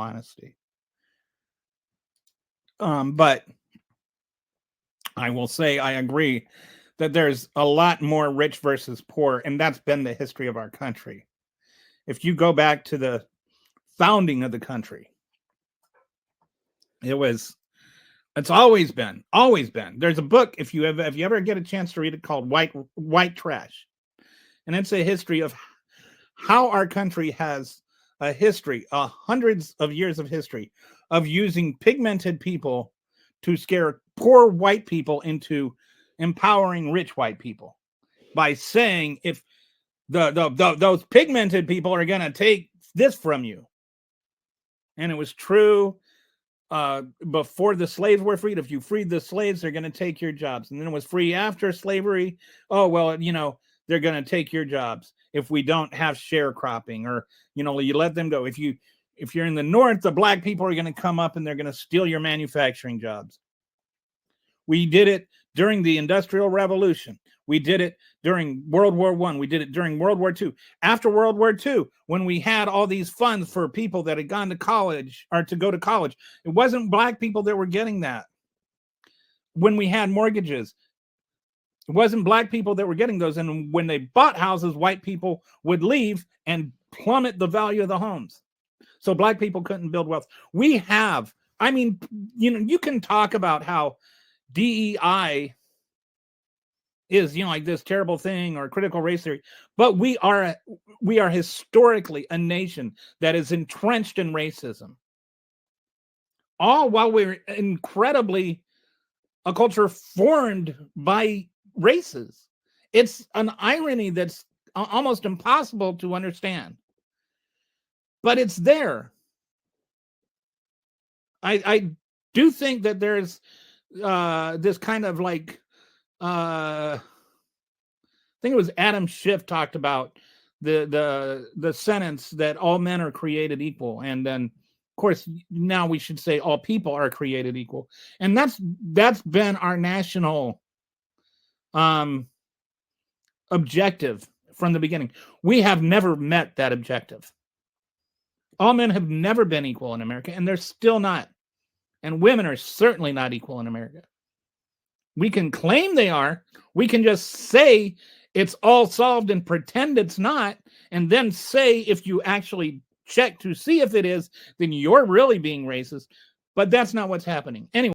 honesty. But I will say I agree that there's a lot more rich versus poor, and that's been the history of our country. If you go back to the founding of the country, it's always been. There's a book, if you ever get a chance to read it, called White Trash, and it's a history of how our country has a history, hundreds of years of history of using pigmented people to scare poor white people into empowering rich white people by saying, if those pigmented people are going to take this from you. And it was true before the slaves were freed. If you freed the slaves, they're going to take your jobs. And then it was free after slavery. Oh, well, they're going to take your jobs if we don't have sharecropping, or, you let them go. If you're in the North, the black people are going to come up and they're going to steal your manufacturing jobs. We did it during the Industrial Revolution. We did it during World War I. We did it during World War II. After World War II, when we had all these funds for people that had gone to college or to go to college, it wasn't black people that were getting that. When we had mortgages, it wasn't black people that were getting those. And when they bought houses, white people would leave and plummet the value of the homes. So black people couldn't build wealth. We have, you can talk about how DEI is, like this terrible thing, or critical race theory, but we are historically a nation that is entrenched in racism, all while we're incredibly a culture formed by races. It's an irony that's almost impossible to understand, but it's there. I do think that there's this kind of like, I think it was Adam Schiff talked about the sentence that all men are created equal, and then of course now we should say all people are created equal, and that's been our national objective from the beginning. We have never met that objective. All men have never been equal in America, and they're still not. And women are certainly not equal in America. We can claim they are. We can just say it's all solved and pretend it's not, and then say if you actually check to see if it is, then you're really being racist. But that's not what's happening. Anyway.